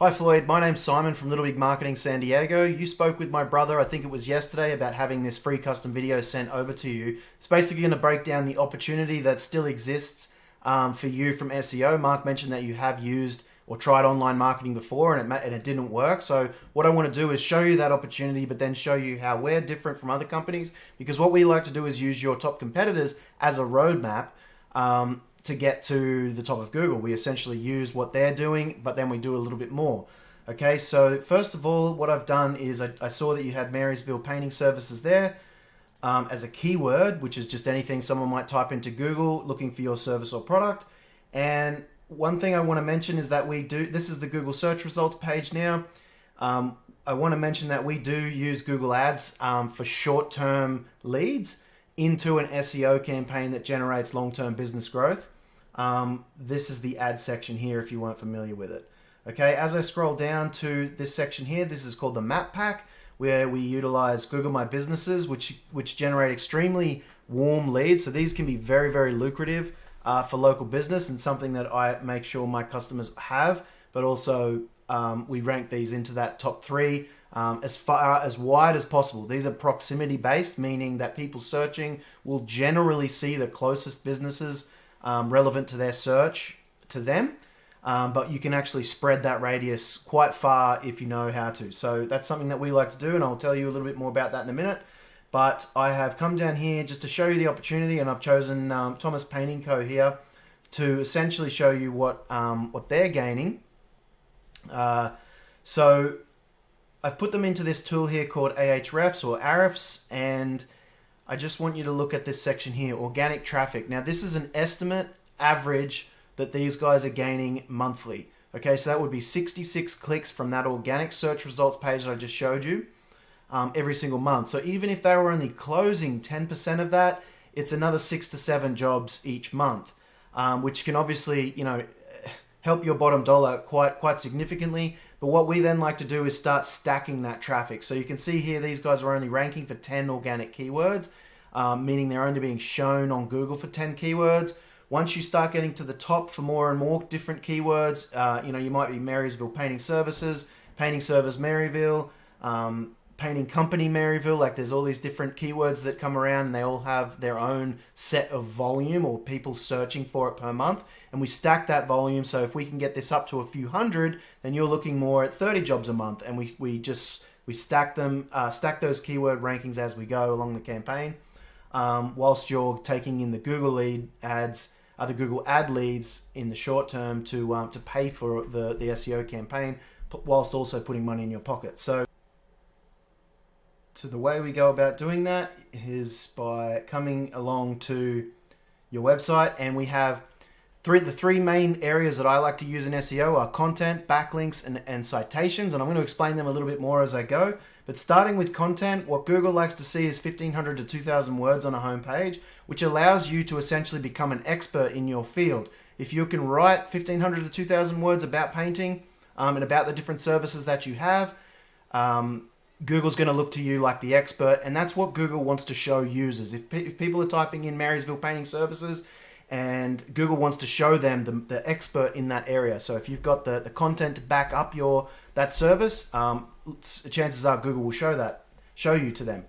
Hi Floyd, my name's Simon from Little Big Marketing San Diego. You spoke with my brother, I think it was yesterday, about having this free custom video sent over to you. It's basically going to break down the opportunity that still exists for you from SEO. Mark mentioned that you have used or tried online marketing before and it didn't work. So what I want to do is show you that opportunity, but then show you how we're different from other companies, because what we like to do is use your top competitors as a roadmap to get to the top of Google. We essentially use what they're doing, but then we do a little bit more. Okay, so first of all, what I've done is I saw that you had Marysville Painting Services there as a keyword, which is just anything someone might type into Google looking for your service or product. And one thing I want to mention is that this is the Google search results page now. I want to mention that we do use Google Ads for short-term leads into an SEO campaign that generates long-term business growth. This is the ad section here if you weren't familiar with it. Okay, as I scroll down to this section here, this is called the map pack, where we utilize Google My Businesses, which generate extremely warm leads. So these can be very, very lucrative for local business, and something that I make sure my customers have, but also we rank these into that top 3 as wide as possible. These are proximity based, meaning that people searching will generally see the closest businesses relevant to their search to them, but you can actually spread that radius quite far if you know how to. So that's something that we like to do, and I'll tell you a little bit more about that in a minute. But I have come down here just to show you the opportunity, and I've chosen Thomas Painting Co. here to essentially show you what they're gaining. So I've put them into this tool here called Ahrefs or Ahrefs, and I just want you to look at this section here, organic traffic. Now this is an estimate average that these guys are gaining monthly. Okay, so that would be 66 clicks from that organic search results page that I just showed you every single month. So even if they were only closing 10% of that, it's another 6 to 7 jobs each month, which can obviously, help your bottom dollar quite significantly. But what we then like to do is start stacking that traffic. So you can see here, these guys are only ranking for 10 organic keywords, meaning they're only being shown on Google for 10 keywords. Once you start getting to the top for more and more different keywords, you might be Marysville Painting Services, Painting Service Maryville, Painting Company Maryville. Like, there's all these different keywords that come around, and they all have their own set of volume or people searching for it per month. And we stack that volume. So if we can get this up to a few hundred, then you're looking more at 30 jobs a month. And we stack them, stack those keyword rankings as we go along the campaign, whilst you're taking in the Google lead ads, the Google ad leads in the short term to pay for the SEO campaign, whilst also putting money in your pocket. So the way we go about doing that is by coming along to your website, and we have the three main areas that I like to use in SEO are content, backlinks, and citations, and I'm going to explain them a little bit more as I go. But starting with content, what Google likes to see is 1,500 to 2,000 words on a homepage, which allows you to essentially become an expert in your field. If you can write 1,500 to 2,000 words about painting and about the different services that you have, Google's going to look to you like the expert, and that's what Google wants to show users. If people are typing in Marysville Painting Services, and Google wants to show them the expert in that area. So if you've got the content to back up that service, chances are Google will show you to them.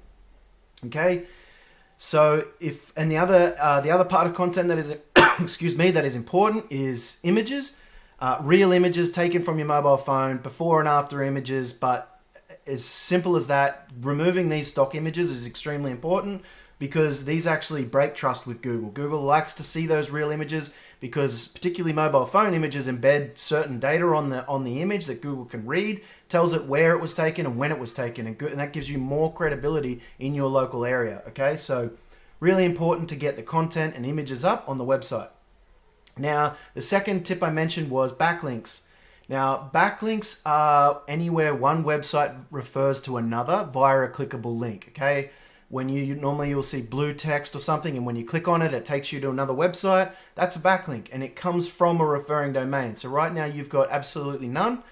Okay. So the other part of content that is that is important is images, real images taken from your mobile phone, before and after images. But as simple as that, removing these stock images is extremely important, because these actually break trust with Google. Google likes to see those real images, because particularly mobile phone images embed certain data on the image that Google can read, tells it where it was taken and when it was taken, and that gives you more credibility in your local area. Okay, so really important to get the content and images up on the website. Now, the second tip I mentioned was backlinks. Now, backlinks are anywhere one website refers to another via a clickable link. Okay. When you'll see blue text or something, and when you click on it, it takes you to another website. That's a backlink, and it comes from a referring domain. So right now you've got absolutely none,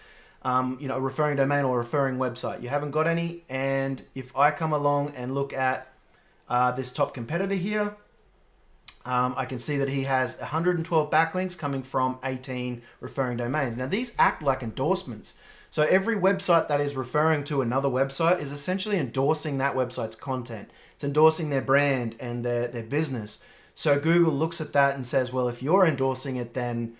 a referring domain or a referring website. You haven't got any. And if I come along and look at this top competitor here, I can see that he has 112 backlinks coming from 18 referring domains. Now, these act like endorsements. So every website that is referring to another website is essentially endorsing that website's content. It's endorsing their brand and their business. So Google looks at that and says, well, if you're endorsing it, then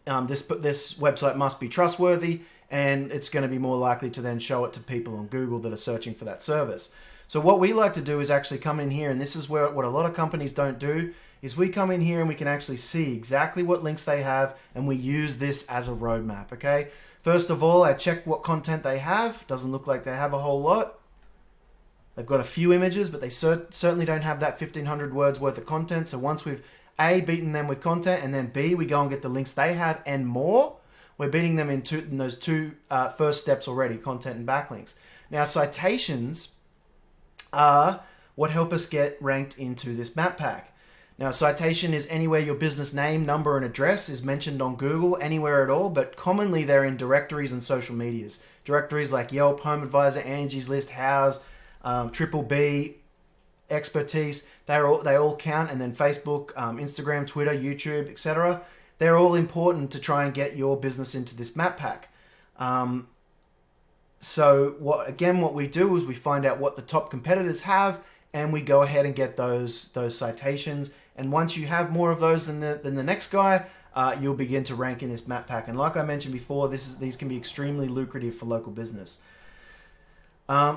this website must be trustworthy, and it's going to be more likely to then show it to people on Google that are searching for that service. So what we like to do is actually come in here, and this is where what a lot of companies don't do, is we come in here and we can actually see exactly what links they have, and we use this as a roadmap, okay? First of all, I check what content they have. Doesn't look like they have a whole lot. They've got a few images, but they certainly don't have that 1,500 words worth of content. So once we've A, beaten them with content, and then B, we go and get the links they have and more, we're beating them in those two first steps already, content and backlinks. Now, citations are what help us get ranked into this map pack. Now, a citation is anywhere your business name, number, and address is mentioned on Google, anywhere at all, but commonly they're in directories and social medias. Directories like Yelp, Home Advisor, Angie's List, House, Triple B, Expertise, they all count, and then Facebook, Instagram, Twitter, YouTube, etc. They're all important to try and get your business into this map pack. So what we do is we find out what the top competitors have, and we go ahead and get those citations. And once you have more of those than the next guy, you'll begin to rank in this map pack. And like I mentioned before, these can be extremely lucrative for local business.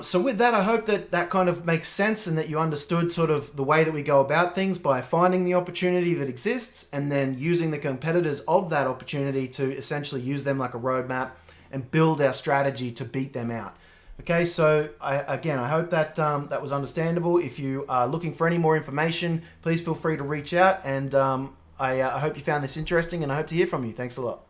So with that, I hope that kind of makes sense, and that you understood sort of the way that we go about things by finding the opportunity that exists and then using the competitors of that opportunity to essentially use them like a roadmap and build our strategy to beat them out. Okay, so I hope that was understandable. If you are looking for any more information, please feel free to reach out, and I hope you found this interesting, and I hope to hear from you. Thanks a lot.